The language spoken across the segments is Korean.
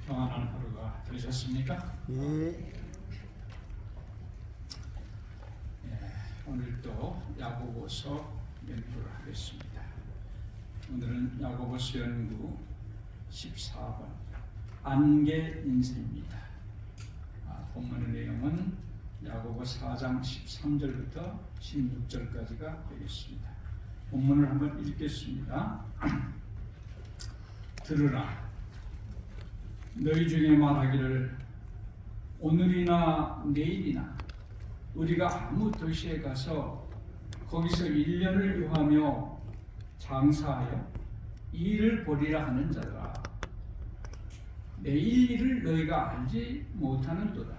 평안한 하루가 되셨습니까? 예. 오늘도 야고보서 연구를 하겠습니다. 오늘은 야고보서 연구 14번 안개 인생입니다. 본문의 내용은 야고보 4장 13절부터 16절까지가 되겠습니다. 본문을 한번 읽겠습니다. 들으라. 너희 중에 말하기를 오늘이나 내일이나 우리가 아무 도시에 가서 거기서 1년을 유하며 장사하여 일을 벌이라 하는 자들아, 내일 일을 너희가 알지 못하는도다.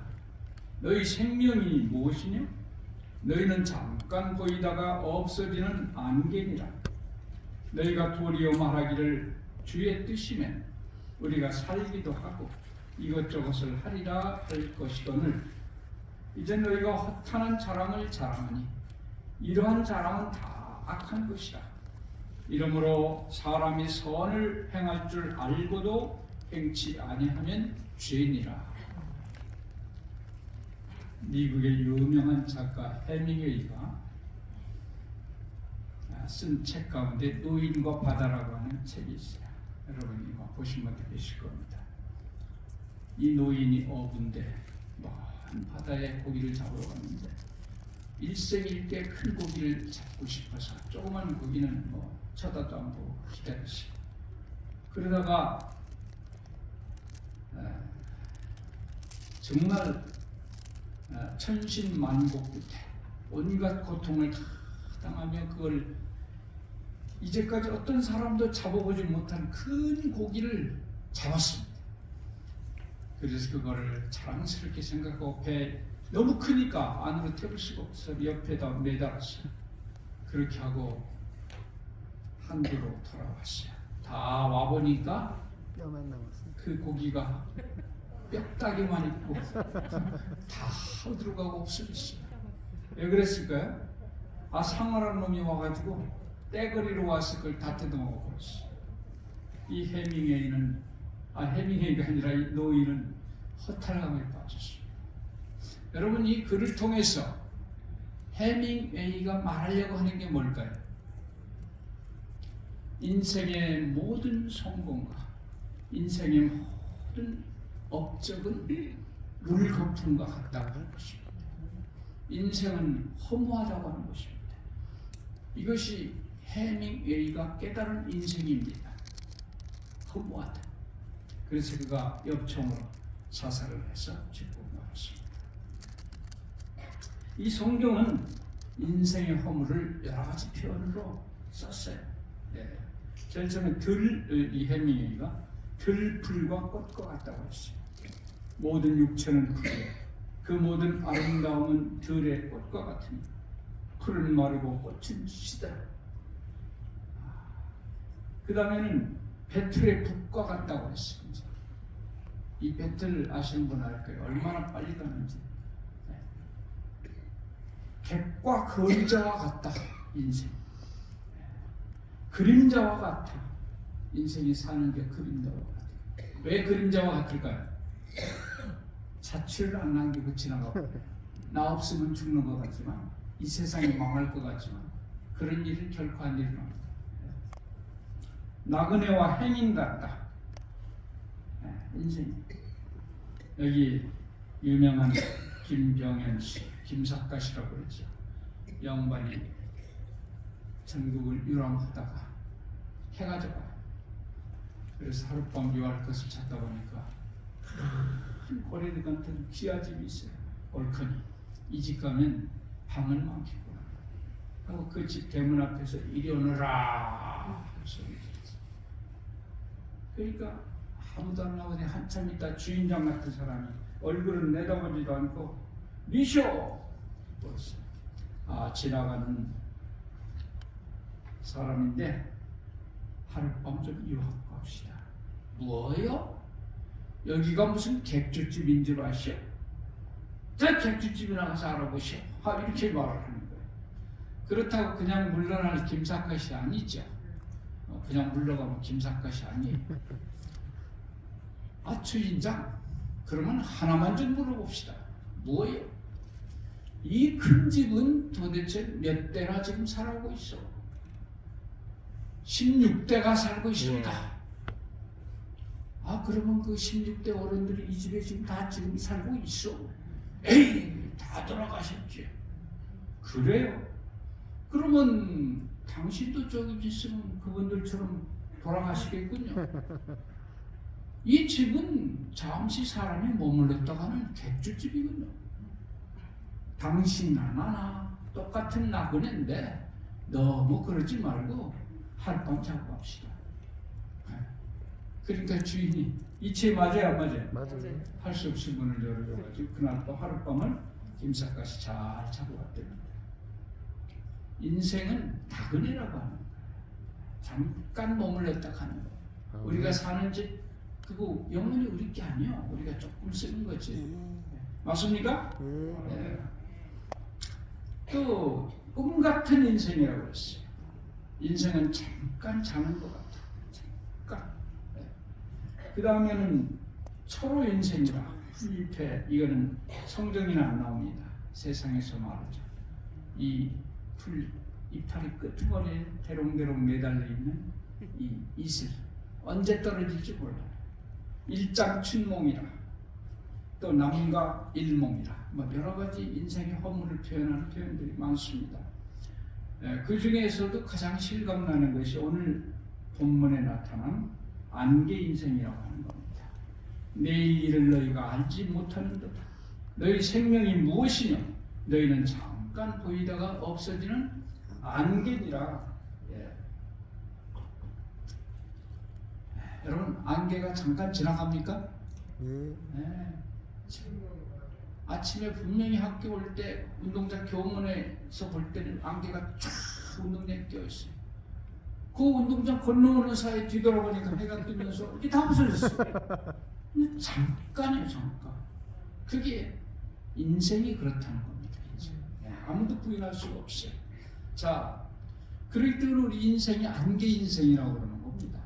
너희 생명이 무엇이냐? 너희는 잠깐 보이다가 없어지는 안개니라. 너희가 도리어 말하기를 주의 뜻이면 우리가 살기도 하고 이것저것을 하리라 할 것이거늘 이제 너희가 허탄한 자랑을 자랑하니 이러한 자랑은 다 악한 것이라. 이러므로 사람이 선을 행할 줄 알고도 행치 아니하면 죄니라. 미국의 유명한 작가 해밍웨이가 쓴 책 가운데 노인과 바다라고 하는 책이 있어요. 여러분이 보신 분들 계실 겁니다. 이 노인이 어부인데 먼 바다에 고기를 잡으러 갔는데 일생일대 큰 고기를 잡고 싶어서 조그만 고기는 쳐다도 안 보고 기다리시고, 그러다가 정말 천신만고 끝에 온갖 고통을 다 당하며 그걸 이제까지 어떤 사람도 잡아보지 못한 큰 고기를 잡았습니다. 그래서 그거를 자랑스럽게 생각하고 배 너무 크니까 안으로 태울 수가 없어서 옆에다 매달았어요. 그렇게 하고 한도로 돌아왔어요. 다 와보니까 뼈만 남았습니다. 그 고기가 뼈다귀만 있고 다 어디로가고 없어졌어요. 왜 그랬을까요? 상어라는 놈이 와가지고 떼거리로 왔을 걸 다 뜯어먹어 버렸어요. 이 해밍웨이가 아니라 이 노인은 허탈감에 빠졌어요. 여러분, 이 글을 통해서 해밍웨이가 말하려고 하는 게 뭘까요? 인생의 모든 성공과 인생의 모든 업적은 물거품과 같다고 하는 것입니다. 인생은 허무하다고 하는 것입니다. 이것이 해밍웨이가 깨달은 인생입니다. 허무하다. 그래서 그가 엽총으로 자살을 해서 죽고 말았습니다. 이 성경은 인생의 허물을 여러 가지 표현으로 썼어요. 제일 처음에 이 해밍웨이가 들풀과 꽃과 같다고 했어요. 모든 육체는 풀이요 그 모든 아름다움은 들의 꽃과 같으니 풀은 마르고 꽃은 시다. 그 다음에는 배틀의 북과 같다고 했습니다. 이 배틀 아시는 분 알 거예요. 얼마나 빨리 가는지. 객과 그림자와 같다. 인생. 그림자와 같아. 인생이 사는 게 그림자와 같아. 왜 그림자와 같을까요? 자취를 안 남기고 지나가고 나 없으면 죽는 것 같지만, 이 세상이 망할 것 같지만 그런 일은 결코 안 일어납니다. 나그네와 행인 같다. 인생. 여기 유명한 김병현 씨, 김석가시라고 그러죠. 양반이 전국을 유람하다가 해가 져가요. 그래서 하룻밤 유할 것을 찾다 보니까 꼬리를 같은 귀하집이 있어요. 옳거니 이 집 가면 방을 많겠구나 하고 그 집 대문 앞에서 이리 오너라 소리. 그러니까 아무도 안 나오더니 한참 있다 주인장 같은 사람이 얼굴은 내다보지도 않고 미쇼! 지나가는 사람인데 하룻밤 좀 유하고 갑시다. 뭐요? 여기가 무슨 객주집인 줄 아시오? 저 객주집이나 가서 알아보시오. 이렇게 말을 하는 거예요. 그렇다고 그냥 물러날 김삿갓이 아니죠. 그냥 물러가면 김삿갓이 아니에요. 아, 주인장, 그러면 하나만 좀 물어봅시다. 뭐예요? 이 큰 집은 도대체 몇 대나 지금 살아오고 있어? 16대가 살고 있습니다. 아, 그러면 그 16대 어른들이 이 집에 지금 다 지금 살고 있어? 에이, 다 돌아가셨지. 그래요? 그러면 당신도 저기 있으면 그분들처럼 돌아가시겠군요. 이 집은 잠시 사람이 머물렀다가 하는 객주집이군요. 당신이나 나나 똑같은 나그네인데 너무 그러지 말고 하룻밤 자고 갑시다. 그러니까 주인이 이체 맞아요, 안 맞아요? 맞아요. 할 수 없이 문을 열어줘가지고 그날 또 하룻밤을 김삿갓이 잘 자고 갔답니다. 인생은 나그네라고 하는 거예요. 잠깐 머물렀다 하는 거예요. 우리가 사는 집 그거 영원히 우리 게 아니야. 우리가 조금 쓰는 거지. 맞습니까? 네. 또 꿈 같은 인생이라고 했어요. 인생은 잠깐 자는 것 같아. 잠깐. 네. 그 다음에는 초로 인생이라 풀잎에 이거는 성경에는 안 나옵니다. 세상에서 말하죠. 이 풀 이파리 끄트머리에 대롱대롱 매달려 있는 이 이슬 언제 떨어질지 몰라요. 일장춘몽이라 또 남과 일몽이라 뭐 여러 가지 인생의 허물을 표현하는 표현들이 많습니다. 그 중에서도 가장 실감나는 것이 오늘 본문에 나타난 안개 인생이라고 하는 겁니다. 내일 일을 너희가 알지 못하는도다. 너희 생명이 무엇이냐? 너희는 잠깐 보이다가 없어지는 안개니라. 여러분, 안개가 잠깐 지나갑니까? 네. 아침에 분명히 학교 올 때 운동장 교문에서 볼 때는 안개가 쫙 운동장에 껴있어요. 그 운동장 건너오는 사이에 뒤돌아보니까 해가 뜨면서 이게 다 없어졌어요. 잠깐이에요, 잠깐. 그게 인생이 그렇다는 겁니다. 인생. 아무도 부인할 수가 없어요. 자, 그렇기 때문에 우리 인생이 안개 인생이라고 그러는 겁니다.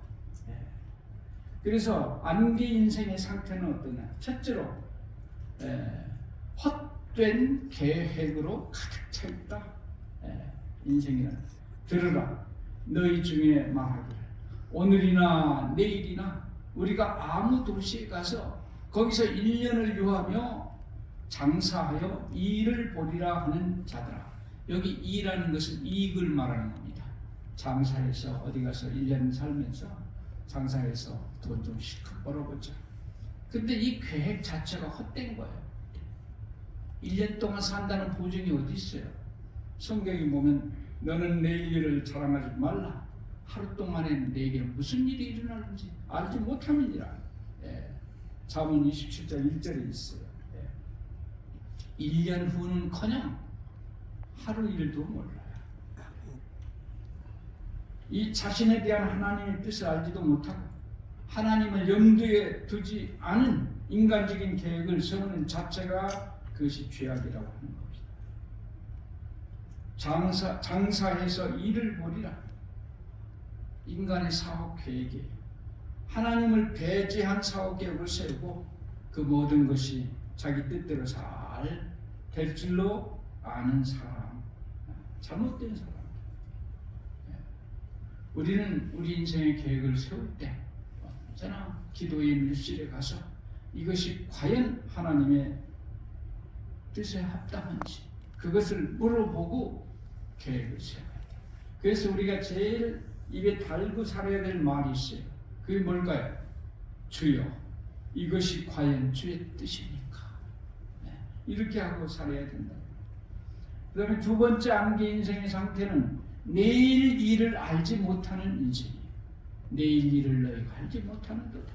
그래서 안개 인생의 상태는 어떠냐? 첫째로 헛된 계획으로 가득 차 있다. 인생이란 들으라. 너희 중에 말하기를 오늘이나 내일이나 우리가 아무 도시에 가서 거기서 1년을 유하며 장사하여 이익을 보리라 하는 자들아. 여기 이라는 것은 이익을 말하는 겁니다. 장사해서 어디 가서 1년 살면서 장사해서 돈 좀 실컷 벌어보자. 근데 이 계획 자체가 헛된 거예요. 1년 동안 산다는 보증이 어디 있어요? 성경에 보면 너는 내일 일을 자랑하지 말라. 하루 동안에 내게 무슨 일이 일어나는지 알지 못함이니라. 잠언 27장 1절에 있어요. 1년 후는커녕 하루 일도 몰라요. 이 자신에 대한 하나님의 뜻을 알지도 못하고 하나님을 염두에 두지 않은 인간적인 계획을 세우는 자체가 그것이 죄악이라고 하는 겁니다. 장사해서 일을 벌이라. 인간의 사업 계획에 하나님을 배제한 사업 계획을 세우고 그 모든 것이 자기 뜻대로 잘 될 줄로 아는 사람, 잘못된 사람. 우리는 우리 인생의 계획을 세울 때 언제나 기도의 밀실에 가서 이것이 과연 하나님의 뜻에 합당한지 그것을 물어보고 계획을 세워야 돼요. 그래서 우리가 제일 입에 달고 살아야 될 말이 있어요. 그게 뭘까요? 주여, 이것이 과연 주의 뜻입니까? 이렇게 하고 살아야 된다. 그 다음에 두 번째 안개 인생의 상태는 내일 일을 알지 못하는 인생이에요. 내일 일을 너희가 알지 못하는도다.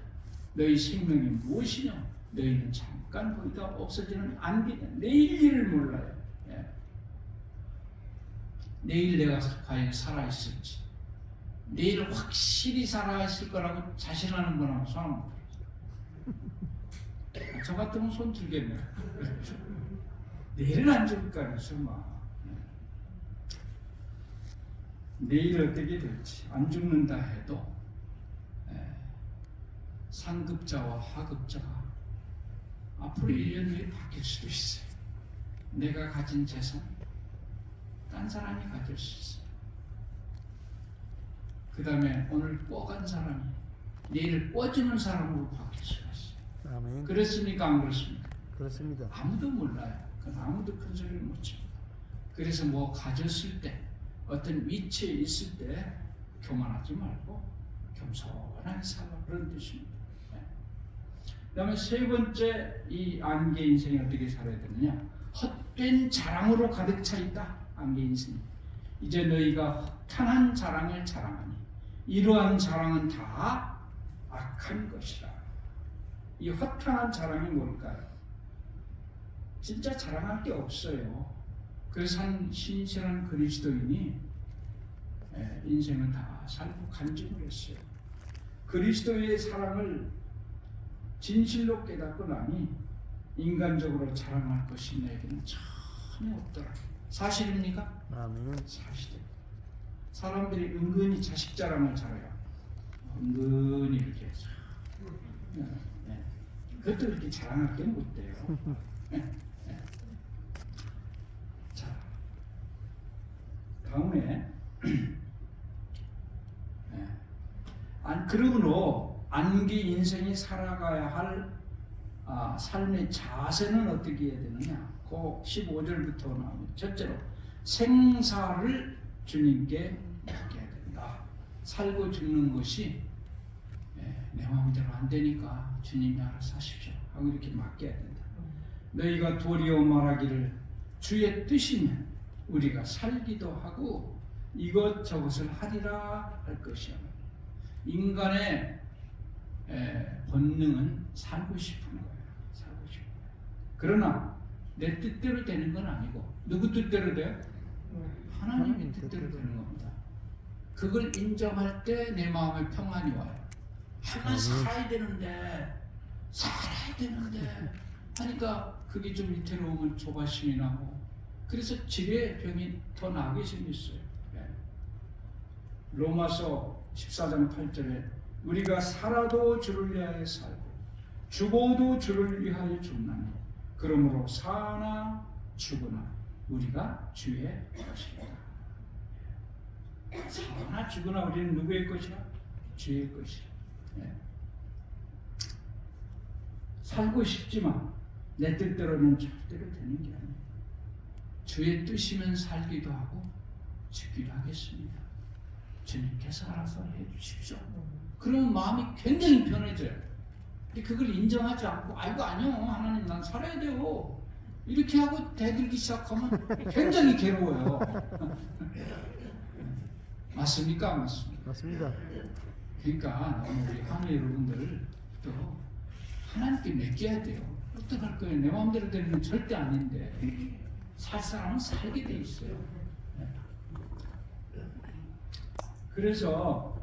너희 생명이 무엇이냐? 너희는 잠깐 보이다 없어지는 안개냐. 내일 일을 몰라요. 내일 내가 과연 살아있을지, 내일 확실히 살아있을 거라고 자신하는 분하고 손 한번 들어요. 저 같으면 손 들겠네요. 내일은 안 죽을까 해서 막 내일 어떻게 될지 안 죽는다 해도 상급자와 하급자가 앞으로 1년 후에 바뀔 수도 있어요. 내가 가진 재산 딴 사람이 가질 수 있어요. 그 다음에 오늘 꿔간 사람이 내일 꿔주는 사람으로 바뀔 수가 있어요. 아멘. 그렇습니까? 안 그렇습니까? 그렇습니다. 아무도 몰라요. 그건 아무도 큰 소리를 못 칩니다. 그래서 뭐 가졌을 때 어떤 위치에 있을 때 교만하지 말고 겸손하게 살라 그런 뜻입니다. 네. 그 다음에 세 번째 이 안개 인생이 어떻게 살아야 되느냐, 헛된 자랑으로 가득 차 있다. 안개 인생이 이제 너희가 허탄한 자랑을 자랑하니 이러한 자랑은 다 악한 것이라. 이 허탄한 자랑이 뭘까요? 진짜 자랑할 게 없어요. 그래서 한 신실한 그리스도인이 인생을 다 살고 간증을 했어요. 그리스도의 사랑을 진실로 깨닫고 나니 인간적으로 자랑할 것이 내게는 전혀 없더라. 사실입니까? 아멘. 사실입니다. 사람들이 은근히 자식 자랑을 잘해요. 은근히 이렇게 해서. 네. 그것도 이렇게 자랑할 게 못 돼요. 네. 네. 자, 다음에 그러므로 안개 인생이 살아가야 할 삶의 자세는 어떻게 해야 되느냐? 그 15절부터 나오면 첫째로 생사를 주님께 맡겨야 된다. 살고 죽는 것이 내 마음대로 안 되니까 주님이 알아서 하십시오 하고 이렇게 맡겨야 된다. 너희가 도리어 말하기를 주의 뜻이면 우리가 살기도 하고 이것저것을 하리라 할 것이야. 인간의 본능은 살고 싶은 거예요. 살고 싶은 거예요. 그러나 내 뜻대로 되는 건 아니고 누구 뜻대로 돼요? 하나님의 뜻대로 되는 겁니다. 그걸 인정할 때 내 마음에 평안이 와요. 하나 살아야 되는데 하니까 그게 좀 위태로움을 조바심이 나고 그래서 질의 병이 더 나게 생겼어요. 로마서 14장 8절에 우리가 살아도 주를 위하여 살고 죽어도 주를 위하여 죽나니 그러므로 사나 죽으나 우리가 주의 것이다. 사나 죽으나 우리는 누구의 것이라? 주의 것이라. 살고 싶지만 내 뜻대로는 절대로 되는 게 아니에요. 주의 뜻이면 살기도 하고 죽기도 하겠습니다. 주님께서 알아서 해주십시오. 그러면 마음이 굉장히 편해져요. 근데 그걸 인정하지 않고 아이고 아니요 하나님 난 살아야 돼요 이렇게 하고 대들기 시작하면 굉장히 괴로워요. 맞습니까? 안 맞습니까? 맞습니다. 그러니까 우리 하늘 여러분들 또 하나님께 맡겨야 돼요. 어떡할 거예요? 내 마음대로 되는 건 절대 아닌데 살 사람은 살게 돼 있어요. 그래서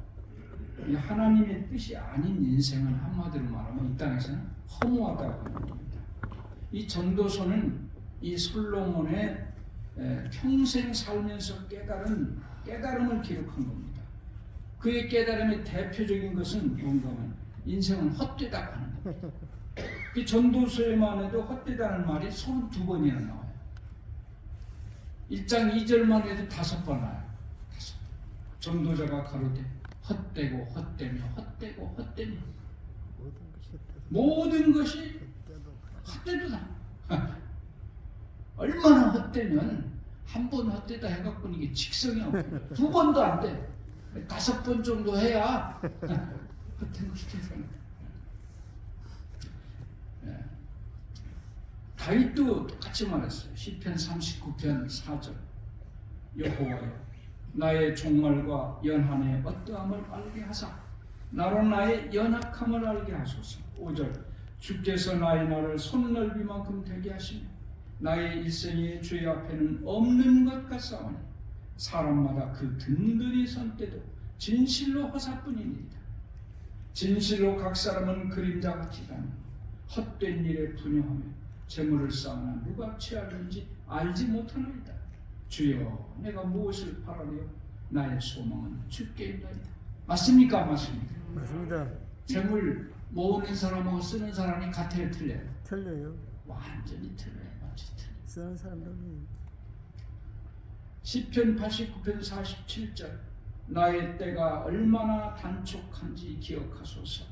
이 하나님의 뜻이 아닌 인생은 한마디로 말하면 이 땅에서는 허무하다고 하는 겁니다. 이 전도서는 이 솔로몬의 평생 살면서 깨달은 깨달음을 기록한 겁니다. 그의 깨달음의 대표적인 것은 뭔가 하면 인생은 헛되다고 하는 겁니다. 이 전도서에만 해도 헛되다는 말이 32번이나 나와요. 1장 2절만 해도 5번 나와요. 전도자가 가로되 헛되고 헛되며 헛되고 헛되며 모든 것이 헛되도다. 얼마나 헛되면 한 번 헛되다 해갖고 이게 직성이 없어요. 2번도 안 돼. 5번 정도 해야 헛된 것이 되는 거예요. 다윗도 똑같이 말했어요. 시편 39편 4절 여호와여 나의 종말과 연한의 어떠함을 알게 하사 나로 나의 연약함을 알게 하소서. 5절 주께서 나의 날을 손넓이만큼 되게 하시며 나의 일생이 주의 앞에는 없는 것 같사오니 사람마다 그 든든히 선 때도 진실로 허사뿐이니이다. 진실로 각 사람은 그림자같이 다니 헛된 일에 분여하며 재물을 쌓으나 누가 취하는지 알지 못하나이다. 주여 내가 무엇을 바라리요? 나의 소망은 주께 있나이다. 맞습니까? 안 맞습니까? 맞습니다. 재물 모으는 사람하고 쓰는 사람이 같아요, 틀려요? 틀려요. 완전히 틀려요. 완전히 틀려요. 쓰는 사람들이 시편 89편 47절 나의 때가 얼마나 단촉한지 기억하소서.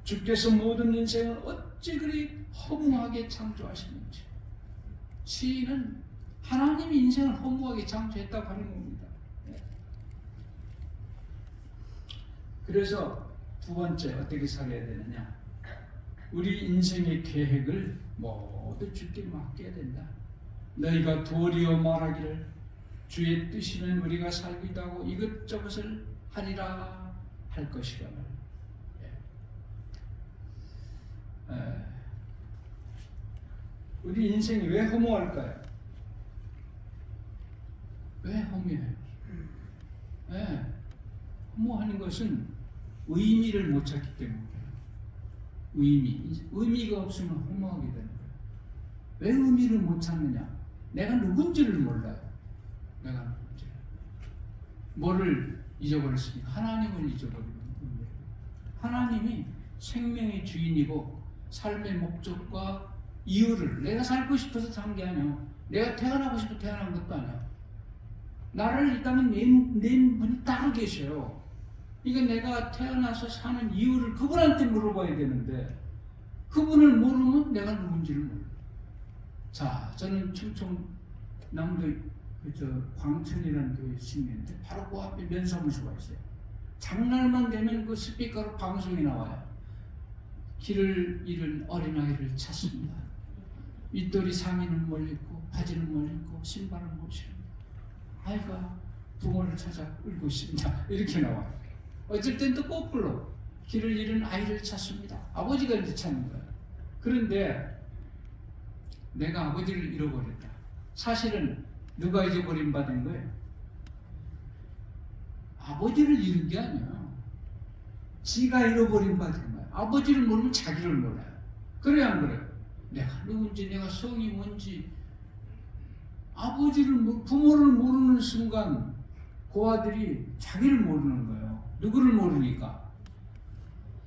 주께서 모든 인생을 어찌 그리 허무하게 창조하시는지. 시인은 하나님이 인생을 허무하게 창조했다고 하는 겁니다. 그래서 두 번째 어떻게 살아야 되느냐? 우리 인생의 계획을 모두 주께 맡겨야 된다. 너희가 도리어 말하기를 주의 뜻이면 우리가 살기도 하고 이것저것을 하리라 할 것이거늘. 우리 인생이 왜 허무할까요? 왜 허무해요? 허무하는 것은 의미를 못 찾기 때문이에요. 의미가 없으면 허무하게 되는 거예요. 왜 의미를 못 찾느냐? 내가 누군지를 몰라요. 내가 누군지. 뭐를 잊어버렸으니까? 하나님을 잊어버리는 거예요. 하나님이 생명의 주인이고 삶의 목적과 이유를 내가 살고 싶어서 산 게 아니야. 내가 태어나고 싶어 태어난 것도 아니야. 나를 이 땅에 낸 분이 따로 계셔요. 이게 내가 태어나서 사는 이유를 그분한테 물어봐야 되는데 그분을 모르면 내가 누군지를 몰라. 자, 저는 충청남도 광천이라는 교회 신인데 바로 그 앞에 면사무소가 있어요. 장날만 되면 그 스피커로 방송이 나와요. 길을 잃은 어린아이를 찾습니다. 윗돌이 상의는 멀리고 바지는 멀리고 신발은 못 신고 아이가 부모를 찾아 울고 있습니다. 이렇게 나와요. 어쩔 땐 또 거꾸로 길을 잃은 아이를 찾습니다. 아버지가 이제 찾는 거예요. 그런데 내가 아버지를 잃어버렸다. 사실은 누가 잊어버림 받은 거예요? 아버지를 잃은 게 아니에요. 지가 잃어버림 받은 거예요. 아버지를 모르면 자기를 몰라요. 그래야 안 그래요? 내가 누군지 내가 성이 뭔지 부모를 모르는 순간 그 아들이 자기를 모르는 거예요. 누구를 모르니까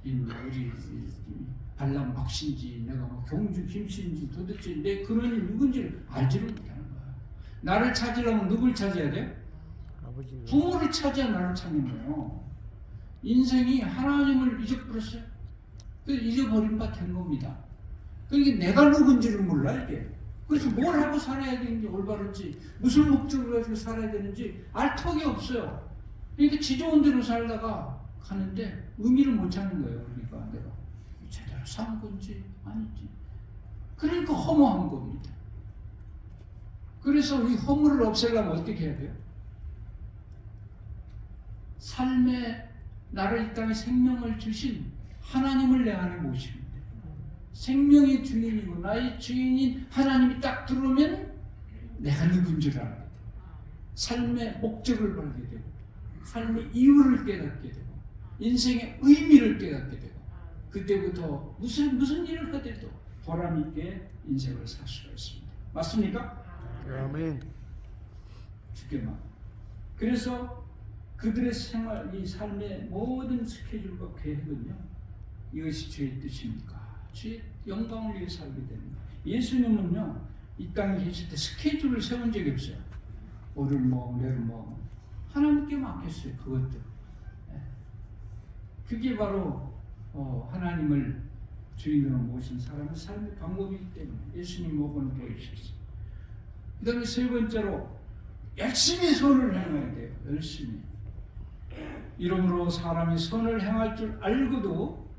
우리 발람 박씨인지 내가 뭐 경주 김씨인지 도대체 내 근원이 누군지를 알지를 못하는 거야. 나를 찾으려면 누굴 찾아야 돼? 아버지. 부모를 찾아야 나를 찾는 거예요. 인생이 하나님을 잊어버렸어요. 그래서 잊어버린 바 된 겁니다. 그러니까 내가 누군지를 몰라 이게. 그래서 뭘 하고 살아야 되는지 올바른지 무슨 목적을 가지고 살아야 되는지 알 턱이 없어요. 그러니까 지 좋은 대로 살다가 가는데 의미를 못 찾는 거예요. 그러니까 내가 제대로 산 건지 아닌지. 그러니까 허무한 겁니다. 그래서 이 허물을 없애려면 어떻게 해야 돼요? 삶에 나를 이 땅에 생명을 주신 하나님을 내 안에 모시면 돼요. 생명의 주인이고 나의 주인인 하나님이 딱 들어오면 내가 누군 줄 알게 돼요. 삶의 목적을 알게 되고 삶의 이유를 깨닫게 되고 인생의 의미를 깨닫게 되고 그때부터 무슨 일을 하더라도 보람 있게 인생을 살 수가 있습니다. 맞습니까? 아멘. 주께만. 그래서 그들의 생활, 이 삶의 모든 스케줄과 계획은요, 이것이 주의 뜻입니까? 주의 영광을 위해 살게 됩니다. 예수님은요, 이 땅에 계실 때 스케줄을 세운 적이 없어요. 오늘 뭐, 내일 뭐, 하나님께 맡겼어요. 그것도. 그게 바로 하나님을 주인으로 모신 사람의 삶의 방법이기 때문에 예수님 모범을 보여주셨어요. 그 다음에 세 번째로 열심히 선을 행해야 돼요. 열심히. 이러므로 사람이 선을 행할 줄 알고도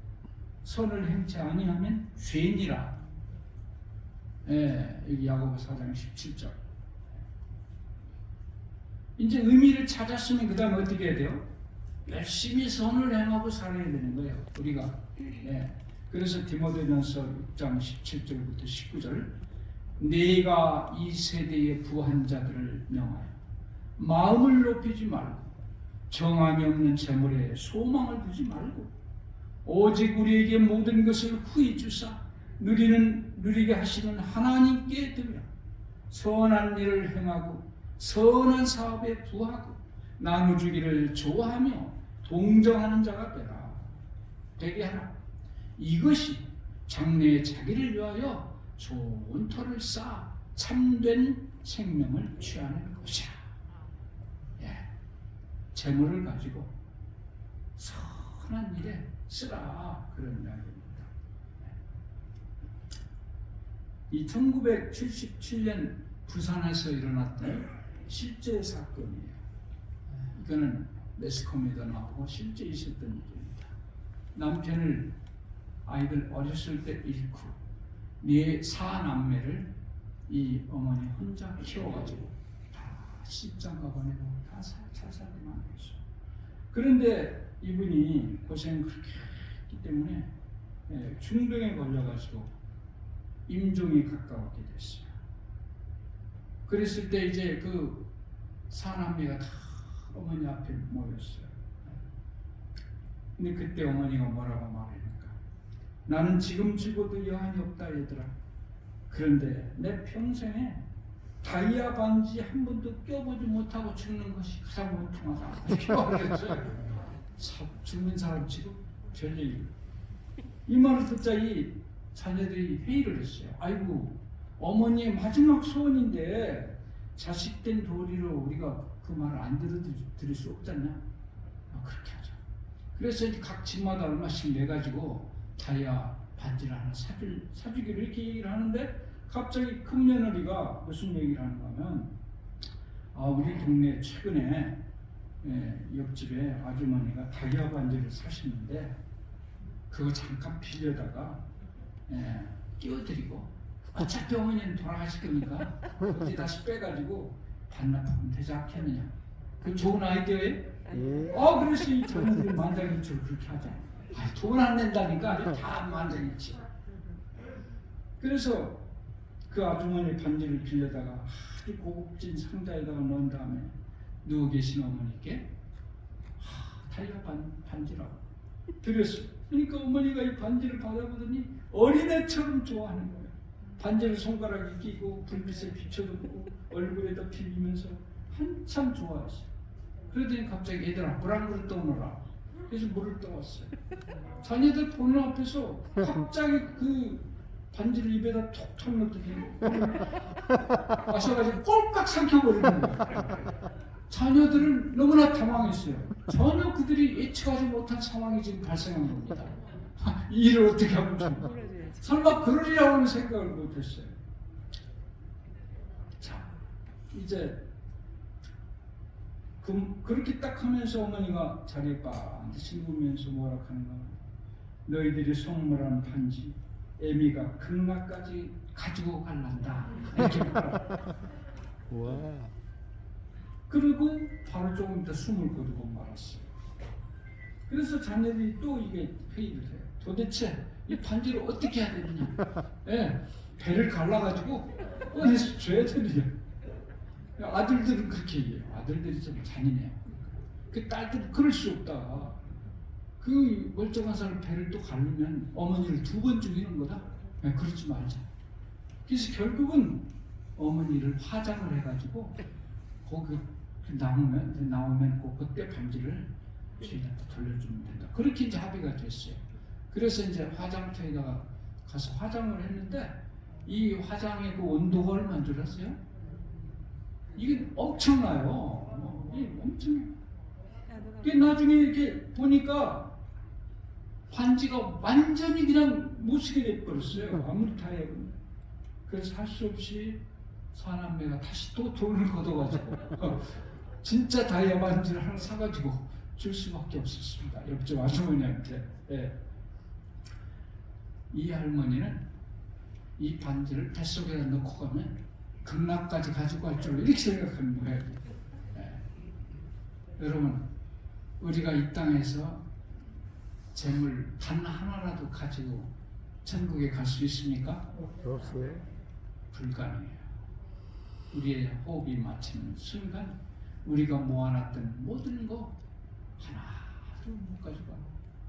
선을 행치 아니하면 죄니라. 여기 야고보 4장 17절. 이제 의미를 찾았으면 그 다음에 어떻게 해야 돼요? 열심히 선을 행하고 살아야 되는 거예요. 우리가. 그래서 디모데전서 6장 17절부터 19절. 네가 이 세대의 부한 자들을 명하여 마음을 높이지 말고 정함이 없는 재물에 소망을 두지 말고 오직 우리에게 모든 것을 후히 주사 누리게 하시는 하나님께 드려 선한 일을 행하고 선한 사업에 부하고 나눠주기를 좋아하며 동정하는 자가 되라. 되게 하라. 이것이 장래의 자기를 위하여 좋은 터를 쌓아 참된 생명을 취하는 것이야. 예. 재물을 가지고 선한 일에 쓰라, 그런 이야기입니다. 이 1977년 부산에서 일어났던 실제 사건이에요. 이거는 매스컴에도 나오고 실제 있었던 일입니다. 남편을 아이들 어렸을 때 잃고 네 사남매를 이 어머니 혼자 키워가지고 다 시집장가 보내고 다 자살하게 만들었어요. 그런데 이분이 고생을 그렇게 했기 때문에 중병에 걸려가지고 임종이 가까웠게 됐어요. 그랬을 때 이제 그 사남매가 다 어머니 앞에 모였어요. 근데 그때 어머니가 뭐라고 말합니까? 나는 지금 죽어도 여한이 없다 얘들아. 그런데 내 평생에 다이아 반지 한 번도 껴보지 못하고 죽는 것이 가장 고통하다. 이렇게 말했어요. 죽는 사람 치고 별 얘기. 이 말을 듣자 이 자녀들이 회의를 했어요. 아이고, 어머니의 마지막 소원인데 자식된 도리로 우리가 그 말을 안 들을 수 없잖냐? 그렇게 하자. 그래서 이제 각 집마다 얼마씩 내가지고 다이아 반지를 하나 사주기로 이렇게 얘기를 하는데, 갑자기 큰 며느리가 무슨 얘기를 하는가 하면, 우리 동네 최근에 옆집에 아주머니가 다이아 반지를 사시는데 그거 잠깐 빌려다가 끼워드리고, 어차피 어머니는 돌아가실 거니까 어디 다시 빼가지고 반납하면 되지 않겠느냐. 그 좋은 아이디어예요? 예. 그래서 이 자녀들이 만장일치로 그렇게 하자. 돈 안 낸다니까 다 만장일치. 그래서 그 아주머니 반지를 빌려다가 아주 고급진 상자에다가 넣은 다음에 누워 계신 어머니께 다이아 반지라고 드렸어요. 그러니까 어머니가 이 반지를 받아보더니 어린애처럼 좋아하는 거예요. 반지를 손가락에 끼고 불빛에 비춰두고 얼굴에다 비비면서 한참 좋아했어요. 그러더니 갑자기 얘들아 물 한 그릇 떠오너라. 그래서 물을 떠왔어요. 자녀들 보는 앞에서 갑자기 그 반지를 입에다 톡톡 넣더니 마셔가지고 꼴깍 삼켜버리는 거예요. 자녀들은 너무나 당황했어요. 전혀 그들이 예측하지 못한 상황이 지금 발생한 겁니다. 이 일을 어떻게 하면 좋을까? 설마 그러리라고는 생각을 못했어요. 자, 이제 그렇게 딱 하면서 어머니가 자리에 반드시 누우면서 뭐라 하는가? 너희들이 선물한 반지 애미가 극락까지 가지고 갈란다. 이렇게 와. 그리고 바로 조금 이따 숨을 거두고 말았어요. 그래서 자녀들이 또 이게 회의를 해요. 도대체 이 반지를 어떻게 해야 되느냐? 배를 갈라가지고 어디서 줘야 되느냐? 아들들은 그렇게 얘기해요. 아들들이 좀 잔인해요. 그 딸들은 그럴 수 없다. 그 멀쩡한 사람 배를 또 가르면 어머니를 2번 죽이는 거다. 그러지 말자. 그래서 결국은 어머니를 화장을 해가지고 거기 나오면 그때 반지를 주인한테 돌려주면 된다. 그렇게 이제 합의가 됐어요. 그래서 이제 화장터에다가 가서 화장을 했는데 이 화장의 그 온도가 얼마인 줄 아세요? 이게 엄청나요. 이게 엄청나요. 나중에 이렇게 보니까 반지가 완전히 그냥 못쓰게 돼버렸어요. 아무리 다 해요. 그래서 할 수 없이 사남매가 다시 또 돈을 걷어가지고 진짜 다이아 반지를 하나 사가지고 줄 수밖에 없었습니다. 옆집 아주머니한테. 이 할머니는 이 반지를 뱃속에다 넣고 가면 극락까지 가지고 갈 줄 이렇게 생각하는 거예요. 여러분, 우리가 이 땅에서 재물 단 하나라도 가지고 천국에 갈 수 있습니까? 없어요. 불가능해요. 우리의 호흡이 마치는 순간 우리가 모아놨던 모든 거 하나도 못 가져가.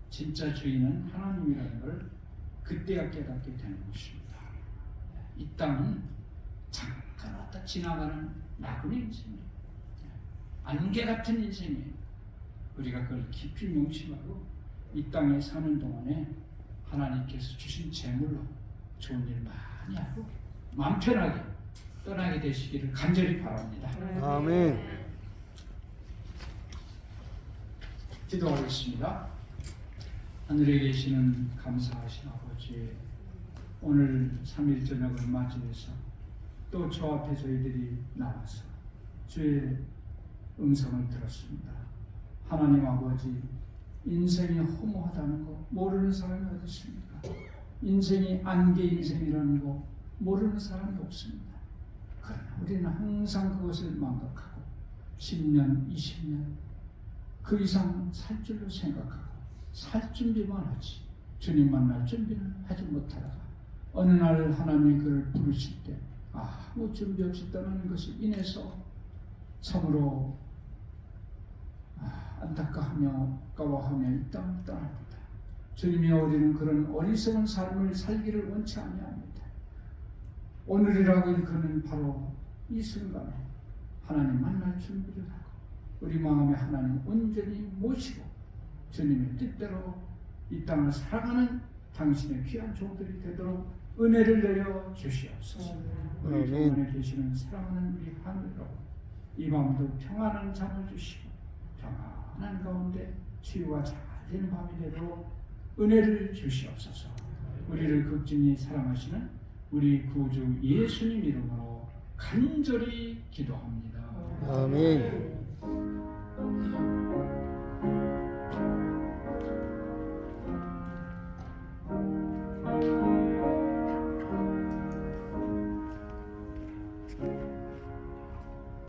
진짜 주인은 하나님이라는 걸 그때야 깨닫게 되는 것입니다. 이 땅은 잠깐 왔다 지나가는 나그네 인생이에요. 안개 같은 인생이에요. 우리가 그걸 깊이 명심하고 이 땅에 사는 동안에 하나님께서 주신 재물로 좋은 일 많이 하고 마음 편하게 떠나게 되시기를 간절히 바랍니다. 아멘. 기도하겠습니다. 하늘에 계시는 감사하신 아버지, 오늘 3일 저녁을 맞이해서 또 저 앞에 저희들이 나와서 주의 음성을 들었습니다. 하나님 아버지, 인생이 허무하다는 거 모르는 사람이 어디 있습니까? 인생이 안개 인생이라는 거 모르는 사람이 없습니다. 그러나 우리는 항상 그것을 망각하고 10년, 20년 그 이상 살 줄로 생각하고 살 준비만 하지 주님 만날 준비는 하지 못하다가 어느 날 하나님이 그를 부르실 때 아무 준비 없이 떠나는 것을 인해서 참으로 안타까워하며 까워하며 이 땅을 떠납니다. 주님이여, 우리는 그런 어리석은 삶을 살기를 원치 아니합니다. 오늘이라고 일컫는 바로 이 순간에 하나님 만날 준비를 하고 우리 마음에 하나님 온전히 모시고 주님의 뜻대로 이 땅을 살아가는 당신의 귀한 종들이 되도록 은혜를 내려 주시옵소서. 우리 주 안에 계시는 사랑하는 우리 하늘 여러분, 이 밤도 평안한 잠을 주시고 평안한 가운데 치유가 잘 되는 밤이 되도록 은혜를 주시옵소서. 우리를 극진히 사랑하시는 우리 구주 예수님 이름으로 간절히 기도합니다. 아멘.